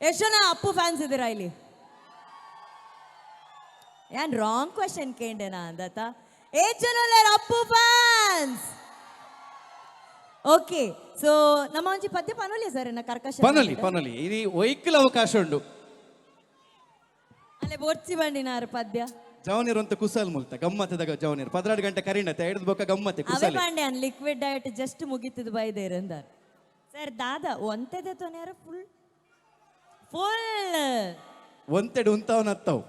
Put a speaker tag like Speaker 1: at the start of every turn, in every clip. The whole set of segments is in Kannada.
Speaker 1: ಎಷ್ಟು ಜನ ಅಪ್ಪು ಫ್ಯಾನ್ಸ್ ಇದ್ದೀರಾ ಇಲ್ಲಿ? ಏನ್ ರಾಂಗ್ ಕ್ವೆಶ್ಚನ್ ಕೇಂಡೇನಾ ಅಂದತ? ಎಷ್ಟು ಜನ ಉಳ್ಳಾರ ಅಪ್ಪು ಫ್ಯಾನ್ಸ್? ಓಕೆ, ಸೊ ನಮ್ಮ ಒಂಚಿ ಪದ್ಯ ಪನೋಲಿ ಸರ್ ಎನ್ನ ಕರ್ಕಶ
Speaker 2: ಪನೋಲಿ ఇది ಒಯ್ಕಲ ಅವಕಾಶ ಉಂಡು.
Speaker 1: ಅಲ್ಲೇ ಬೋರ್ಚಿ ಬಂಡಿನಾರು ಪದ್ಯ
Speaker 2: ಜವನಿರು ಅಂತ ಕುಸಲ್ ಮುಲ್ತ ಗಮ್ಮತ್ತದಾಗ ಜವನಿರು 12 ಗಂಟೆ ಕರೀನತೆ ಹಿಡಿದು ಬೊಕ್ಕ ಗಮ್ಮತ್ತೆ
Speaker 1: ಅವೇ
Speaker 2: ಕುಸಲ್
Speaker 1: ಬಾಂಡೆ ಅನ್ ಲಿಕ್ವಿಡ್ ಡಯಟ್ ಜಸ್ಟ್ ಮುಗಿತದ ಬೈದೇರು ಅಂದಾರ ಸರ್. ದಾದ ಒಂತೆದೆ ತೊನೆಯಾರ ಫುಲ್
Speaker 2: ಒಂತೆಡು ಉಂತವನ ಹತ್ತವು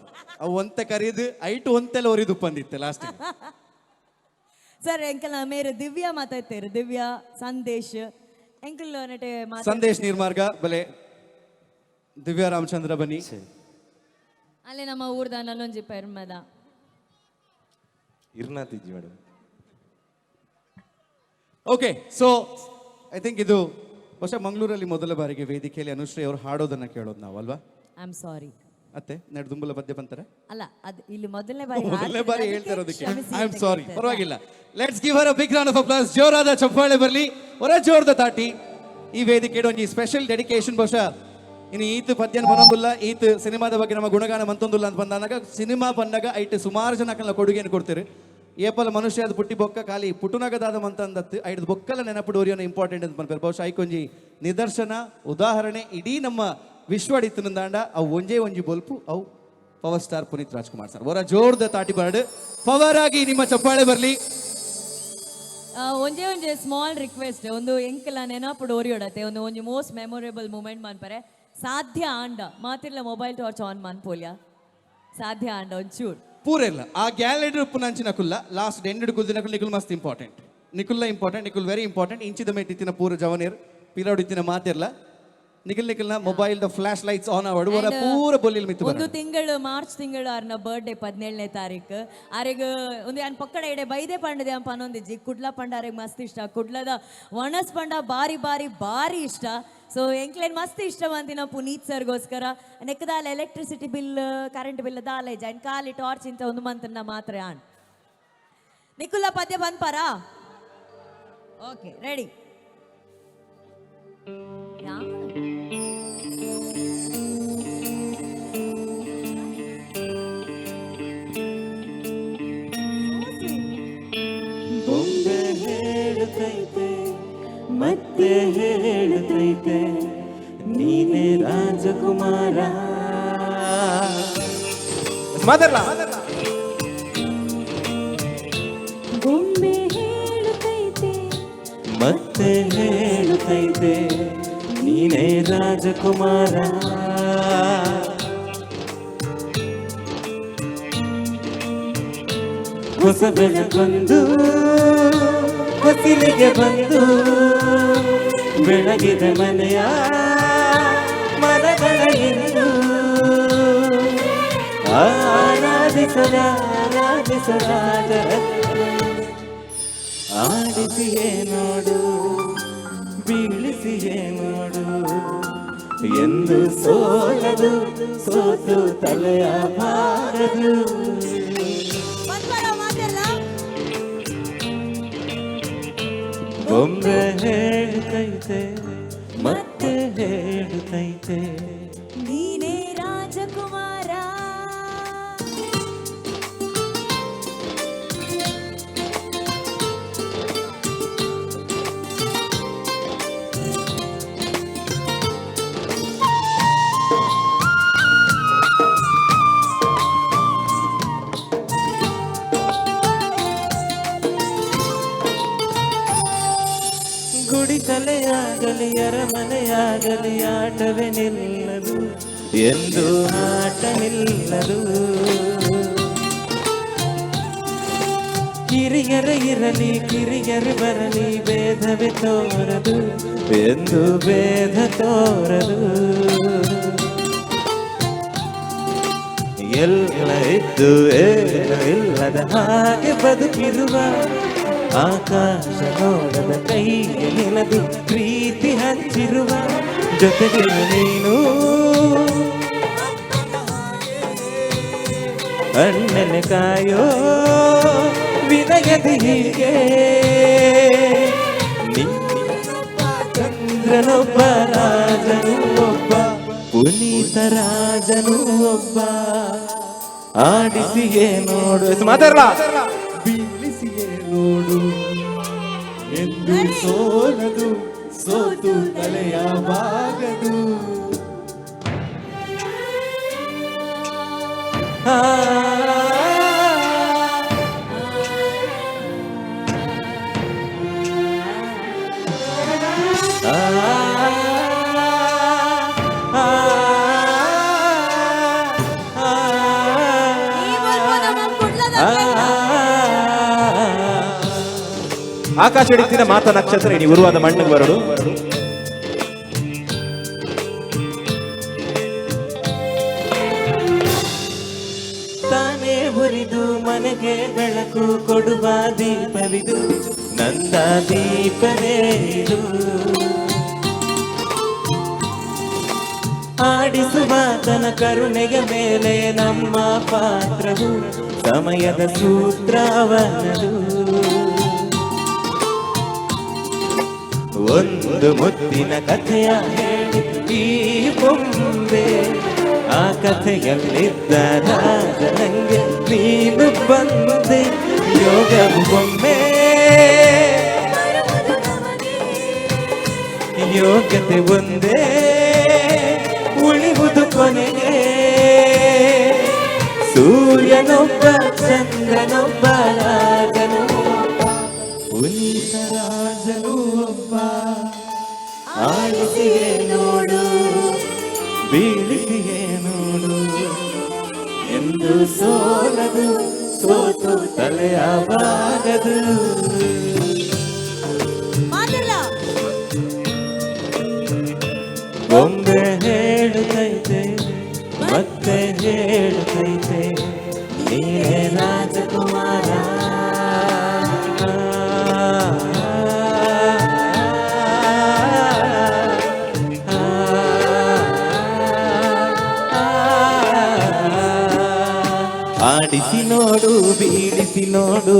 Speaker 2: ಅವು ಒಂತೆ ಕರೀದು ಐಟು ಒಂತೆಲ್ಲ ಒರಿದು ಬಂದಿತ್ತೆ ಲಾಸ್ಟ್
Speaker 1: ಸರ್. ಎಂಕಲ್ ಮೇರೆ ದಿವ್ಯಾ ಮಾತಾಡ್ತೇರು, ದಿವ್ಯಾ ಸಂದೇಶ್ ಎಂಕಲ್ ನಟೆ
Speaker 2: ಸಂದೇಶ್ ನಿರ್ಮಾರ್ಗ ಬಲೆ ದಿವ್ಯಾ ರಾಮಚಂದ್ರ ಬನ್ನಿ.
Speaker 1: ಅಲ್ಲೇ ನಮ್ಮ ಊರ್ದ ನನ್ನೊಂಜಿ ಪೆರ್ಮದ
Speaker 3: ಇರ್ನಾತಿದ್ವಿ madam.
Speaker 2: Okay, so I think ಇದು ಬಹುಶಃ ಮಂಗಳೂರಲ್ಲಿ ಮೊದಲ ಬಾರಿಗೆ ವೇದಿಕೆಯಲ್ಲಿ ಅನುಶ್ರೀ ಅವರು ಹಾಡೋದನ್ನ ಕೇಳೋದು ನಾವು ಅಲ್ವಾ?
Speaker 1: ಐ ಆಮ್ ಸಾರಿ
Speaker 2: ಅತ್ತೆ ನೆಡ್ದುಂಬಲ ಪದ್ಯ ಬಂತಾರೆ
Speaker 1: ಅಲ್ಲ, ಅದು ಇಲ್ಲಿ ಮೊದಲನೇ
Speaker 2: ಬಾರಿ ಹೇಳ್ತಾ ಇರೋದಕ್ಕೆ ಐ ಆಮ್ ಸಾರಿ, ಪರವಾಗಿಲ್ಲ. Let's give her a big round of applause. ಜೋರಾದ ಚಪ್ಪಾಳೆ ಬರಲಿ, ಹೊರ ಜೋರ್ದ ತಾಟಿ. ಈ ವೇದಿಕೆ ಒಂಜಿ ಸ್ಪೆಷಲ್ ಡೆಡಿಕೇಶನ್ ಬಹುಶಃ ಇನ್ನು ಈತ್ ಪದ್ಯನ ಬನ್ನೋದಿಲ್ಲ, ಈತ್ ಸಿನಿಮಾದ ಬಗ್ಗೆ ನಮ್ಮ ಗುಣಗಾನ ಮಂತೊಂದಿಲ್ಲ ಅಂತ ಬಂದಾಗ ಸಿನಿಮಾ ಬಂದಾಗ ಐಟ್ ಸುಮಾರು ಜನಕ್ಕಲ್ಲ ಕೊಡುಗೆಯನ್ನು ಕೊಡ್ತೀರಿ. ಏಪಲ ಮನುಷ್ಯ ಅದು ಪುಟ್ಟಿ ಬೊಕ್ಕ ಖಾಲಿ ಪುಟುನಗದಾದ ಮಂತ ಅಂದತ್ತು ಐದು ಬೊಕ್ಕಲ ನೆನಪುಡು ಒರಿಯೋನ ಇಂಪಾರ್ಟೆಂಟ್ ಅಂತ ಬಂದ್ಬೇಕು. ಬಹುಶಃ ಐಕೊಂಜಿ ನಿದರ್ಶನ ಉದಾಹರಣೆ ಇಡೀ ನಮ್ಮ ವಿಶ್ವಡಿತ್ತನಂದಾಂಡ ಅವು ಒಂಜಿ ಬೊಲ್ಪು ಅವು power star Puneeth Rajkumar sir. ಹೊರ ಜೋರ್ದ ತಾಟಿ ಬರ್ಡ್ ಪವರ್ ಆಗಿ ನಿಮ್ಮ ಚಪ್ಪಾಳೆ ಬರಲಿ.
Speaker 1: ಒಂಜೇ ಸ್ಮಾಲ್ ರಿಕ್ವೆಸ್ಟ್, ಒಂದು ಎಂಕಲ ನೆನಪುಡು ಒರಿಯೋಡತ್ತೆ ಒಂದು ಒಂಜಿ ಮೋಸ್ಟ್ ಮೆಮೊರೇಬಲ್ ಮೂಮೆಂಟ್ ಮನ್ಪರೆ. ಸಾಧ್ಯ ಆಂಡ ಮಾತಿರ್ಲ ಮೊಬೈಲ್ ಟಾರ್ಚ್ ಆನ್ ಮನ್ಪೋಲ್ಯ ಸಾಧ್ಯ ಆಂಡ ಒಂಚೂರು
Speaker 2: ಪೂರೆಲ್ಲ ಆ ಗ್ಯಾಲರಿ ಉಪ್ಪು ನಂಚಿನ ಕುಲ್ಲ ಲಾಸ್ಟ್ ಎಂಡ್ ಕುಲ್ದಿನ ನಿಕುಲ್ ಮಸ್ತ್ ಇಂಪಾರ್ಟೆಂಟ್, ನಿಕುಲ್ಲ ಇಂಪಾರ್ಟೆಂಟ್, ನಿಕುಲ್ ವೆರಿ ಇಂಪಾರ್ಟೆಂಟ್. ಇಂಚಿದ ಮೇಟ್ ಇತ್ತಿನ ಪೂರ ಜವನೇರ್ ಪಿಲೋಡ್ ಇತ್ತಿನ ಮಾತಿರ್ಲ ನಿಖಿಲ್ನ ಮೊಬೈಲ್ ದ ಫ್ಲಾಶ್ ಲೈಟ್ಸ್ ಆನ್ ಆವಡು ಅವರ ಪೂರ ಬೊಲ್ಲಿಲ್ ಮಿತ್ತು.
Speaker 1: ಒಂದು ತಿಂಗಳು ಮಾರ್ಚ್ ತಿಂಗಳು ಅವ್ರನ್ನ ಬರ್ಡೇ 17ನೇ ತಾರೀಕು ಆರೆಗ್ ಒಂದು ಅನ್ ಪಕ್ಕಡ ಎಡೆ ಬೈದೆ ಪಂಡದೆ ಅಂತ ಅನ್ನೊಂದಿಜ್ಜಿ ಕುಡ್ಲ ಪಂಡ ಆರೆಗ್ ಮಸ್ತ್ ಇಷ್ಟ, ಕುಡ್ಲದ ಒಣಸ್ ಪಂಡ ಬಾರಿ ಬಾರಿ ಬಾರಿ ಇಷ್ಟ. ಸೊ ಎಂಕ್ಲೇನ್ ಮಸ್ತ್ ಇಷ್ಟ ಬಂದಿನ ಪುನೀತ್ ಸರ್ಗೋಸ್ಕರ ನೆಕ್ಕದಾಲ ಎಲೆಕ್ಟ್ರಿಸಿಟಿ ಬಿಲ್ ಕರೆಂಟ್ ಬಿಲ್ ದಾಲೆ ಜೈನ್ ಖಾಲಿ ಟಾರ್ಚ್ ಇಂತ ಒಂದು ಮಂತನ್ನ ಮಾತ್ರ ಆಣ್ ನಿಖುಲ್ಲ ಪದ್ಯ ಬಂದ್ಪಾರಾ? Okay, ready.
Speaker 4: ಬೊಂಬೆ ಹೇಳುತ್ತೈತೆ ಮತ್ತೆ ಹೇಳುತ್ತೈತೆ ನೀನೇ ರಾಜಕುಮಾರ.
Speaker 3: ಮಾತಾಡ್ಲಾ
Speaker 4: ಬೊಂಬೆ ಹೇಳುತ್ತೈತೆ ಮತ್ತೆ ಹೇಳುತ್ತೈತೆ ನೀನೇ ರಾಜಕುಮಾರ. ಹೊಸ ಬೆಳಕೊಂದು ಹೊಸಿಲಿಗೆ ಬಂದು ಬೆಳಗಿದ ಮನೆಯ ಮನಗಳ ಎಂದು ಆರಾಧಿಸದ ಆಡಿಸಿಯೇ ನೋಡು ಬೀಳಿಸಿಯೇ ನೋಡು ಎಂದು ಸೋಲದು ಸೋತು ತಲೆಯ ಬಾರದು. ಬೊಂಬೆ ಹೇಳುತ್ತೈತೆ ಮತ್ತೆ ಹೇಳುತ್ತೈತೆ
Speaker 1: ನೀನೇ ರಾಜಕುಮಾರ.
Speaker 4: ಗುಡಿಸಲೆಯಾಗಲಿ ಅರಮನೆಯಾಗಲಿ ಆಟವೇ ನಿಲ್ಲದು ಎಂದು ಆಟ ನಿಲ್ಲದು. ಕಿರಿಯರು ಇರಲಿ ಕಿರಿಯರು ಬರಲಿ ಭೇದವೇ ತೋರದು ಎಂದು ಭೇದ ತೋರದು. ಎಲ್ಲ ಇದ್ದು ಏನು ಇಲ್ಲದ ಹಾಗೆ ಬದುಕಿರುವ ಆಕಾಶ ನೋಡದ ಕೈಗೆ ನಿಲ್ಲದು ಪ್ರೀತಿ ಹಂಚಿರುವ ಜೊತೆಗೆ ನೀನು ಅಣ್ಣನೆ ಕಾಯೋ ವಿನಯದ ಹೀಗೆ ಚಂದ್ರನೊಬ್ಬ ರಾಜನು ಒಬ್ಬ ಪುನೀತರಾಜನು ಒಬ್ಬ ಆಡಿಸಿಯೇ ನೋಡು ಮಾತಾಡಲ್ಲ
Speaker 2: ಬೀಳಿಸಿಯೇ ನೋಡು ಎಂದು ಸೋಲದು ಸೋತು ತಲೆಯ ಬಾಗದು.
Speaker 4: ಆಕಾಶ ಹಿಡಿತಿನ ಮಾತ ನಕ್ಷತ್ರ ಇಡೀ ಉರುವಾದ ಮಣ್ಣಿಗೆ ಬರಡು. ತಾನೇ ಉರಿದು ಮನೆಗೆ ಬೆಳಕು ಕೊಡುವ ದೀಪವಿದು ನಂದ ದೀಪವೇ ಇದು. ಆಡಿಸುವ ತನ ಕರುಣೆಗೆ ಮೇಲೆ ನಮ್ಮ ಪಾತ್ರವು ಸಮಯದ ಸೂತ್ರವನದು. ಒಂದು ಮುತ್ತಿನ ಕಥೆಯ ಹೇಳಿ ಈ ಬೊಂಬೆ ಆ ಕಥೆಯಲ್ಲಿದ್ದ ರಾಜ ನಂಗೆ ನೀನು ಬಂದೆ. ಯೋಗವು ಬೊಮ್ಮೆ ಯೋಗ್ಯತೆ ಒಂದೇ ಉಳಿವುದು ಕೊನೆಗೆ. ಸೂರ್ಯನೊಬ್ಬ ಚಂದ್ರನೊಬ್ಬ ರಾಜನು ಪುನೀತರಾಜನು ಒಬ್ಬ ಆಡಿಸಿಯೇ ನೋಡು ಬೀಳಿಸಿಯೇ ನೋಡು ಎಂದು ಸೋಲದು ಸೋತು ತಲೆಯ ಬಾಗದು. ಬೊಂಬೆ ಹೇಳುತ್ತೈತೆ ಮತ್ತೆ ಹೇಳುತ್ತೈತೆ ನೀನೇ ರಾಜಕುಮಾರ. ಆಡಿಸಿ ನೋಡು ಬೀಳಿಸಿ ನೋಡು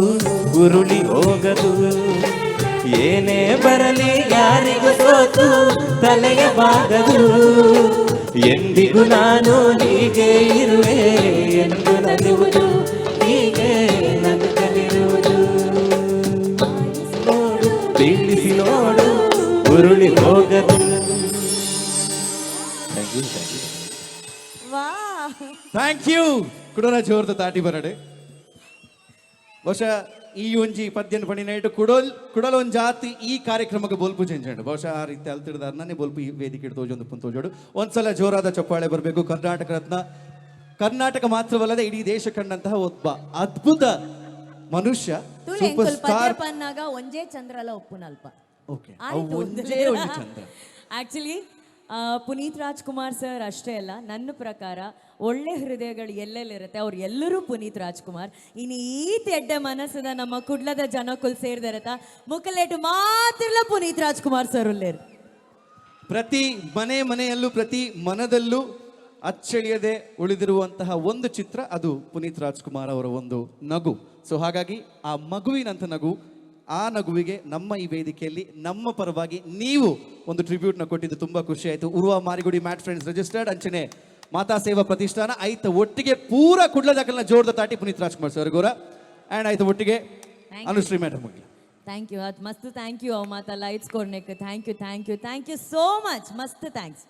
Speaker 4: ಉರುಳಿ ಹೋಗದು. ಏನೇ ಬರಲಿ ಯಾರಿಗೂ ಸೋತು ತಲೆಯ ಬಾಗದು. ಎಂದಿಗೂ ನಾನು ಹೀಗೆ ಇರುವೆ ಎಂದು ನಲಿಯುವುದು ಹೀಗೆ ನಗಲಿರುವುದು. ನೋಡು ಬೀಳಿಸಿ ನೋಡು ಉರುಳಿ ಹೋಗದು.
Speaker 1: ಥ್ಯಾಂಕ್
Speaker 2: ಥ್ಯಾಂಕ್
Speaker 1: ಯು
Speaker 2: ಯು ಕುಡೋನ ಜೋರ್ದ ತಾಟಿ ಬರಡೆ. ಬಹುಶಃ ಈ ಒಂಜಿ ಪದ್ಯನ ಪಣಿ ನೈಟ್ ಕುಡಲ್ ಒಂದ್ ಜಾತಿ ಈ ಕಾರ್ಯಕ್ರಮಕ್ಕೆ ಬೋಲ್ಪು ಚೆಂಜಂಡು. ಬಹುಶಃ ಆ ರೀತಿ ಅಲ್ತಿಡ್ದಾರನೇ ಬೋಲ್ಪು ಈ ವೇದಿಕೆ ತೋಜೊಂದು ತೋಜೋಡು. ಒಂದ್ಸಲ ಜೋರಾದ ಚಪ್ಪಾಳೆ ಬರಬೇಕು. ಕರ್ನಾಟಕ ರತ್ನ, ಕರ್ನಾಟಕ ಮಾತ್ರವಲ್ಲದೆ ಇಡೀ ದೇಶ ಕಂಡಂತಹ ಒಬ್ಬ ಅದ್ಭುತ ಮನುಷ್ಯ, ಸೂಪರ್ ಸ್ಟಾರ್.
Speaker 1: ಪನ್ನಾಗ ಒಂಜೇ ಚಂದ್ರಲ ಒಪ್ಪುನಲ್ಪ.
Speaker 2: ಓಕೆ, ಒಂದೇ ಒಂದು ಚಂದ್ರ.
Speaker 1: ಆಕ್ಚುಲಿ ಪುನೀತ್ ರಾಜ್ಕುಮಾರ್ ಸರ್ ಅಷ್ಟೇ ಅಲ್ಲ, ನನ್ನ ಪ್ರಕಾರ ಒಳ್ಳೆ ಹೃದಯಗಳು ಎಲ್ಲೆಲ್ಲಿರುತ್ತೆ ಅವ್ರು ಎಲ್ಲರೂ ಪುನೀತ್ ರಾಜ್ಕುಮಾರ್. ಇನ್ನು ಈ ತೆಡ್ಡೆ ಮನಸ್ಸದ ನಮ್ಮ ಕುಡ್ಲದ ಜನಕ್ಕುಲ್ ಸೇರಿದಿರತ್ತ ಮುಕ್ಕಲೇಟು ಮಾತ್ರ ಪುನೀತ್ ರಾಜ್ಕುಮಾರ್ ಸರ್ ಉಳ್ಳೇರು.
Speaker 2: ಪ್ರತಿ ಮನೆಯಲ್ಲೂ ಪ್ರತಿ ಮನದಲ್ಲೂ ಅಚ್ಚಳಿಯದೆ ಉಳಿದಿರುವಂತಹ ಒಂದು ಚಿತ್ರ ಅದು ಪುನೀತ್ ರಾಜ್ಕುಮಾರ್ ಅವರ ಒಂದು ನಗು. ಸೊ ಹಾಗಾಗಿ ಆ ಮಗುವಿನಂಥ ನಗು, ಆ ನಗುವಿಗೆ ನಮ್ಮ ಈ ವೇದಿಕೆಯಲ್ಲಿ ನಮ್ಮ ಪರವಾಗಿ ನೀವು ಒಂದು ಟ್ರಿಬ್ಯೂಟ್ನ ಕೊಟ್ಟಿದ್ದು ತುಂಬಾ ಖುಷಿ ಆಯಿತು. ಉರುವ ಮಾರಿಗುಡಿ ಮ್ಯಾಟ್ ಫ್ರೆಂಡ್ಸ್ ರಿಜಿಸ್ಟರ್ಡ್ ಅಂಚನೆ ಮಾತಾ ಸೇವಾ ಪ್ರತಿಷ್ಠಾನ ಐತ ಒಟ್ಟಿಗೆ ಪೂರ ಕುಡ್ಲದಾಕಲ್ನ ಜೋರ್ದ ತಾಟಿ ಪುನೀತ್ ರಾಜ್ಕುಮಾರ್ ಸರ್ ಗೋರ ಆ್ಯಂಡ್ ಆಯ್ತು ಒಟ್ಟಿಗೆ ಅನುಶ್ರೀ ಮೇಡಮ್ ಮುಗಿ.
Speaker 1: ಥ್ಯಾಂಕ್ ಯು, ಅದು ಮಸ್ತ್ ಥ್ಯಾಂಕ್ ಯು ಅವ ಮಾತಾ ಲೈಟ್ಸ್ ಕೊರ್ನೆಕ್. ಥ್ಯಾಂಕ್ ಯು ಸೋ ಮಚ್, ಮಸ್ತ್ ಥ್ಯಾಂಕ್ಸ್.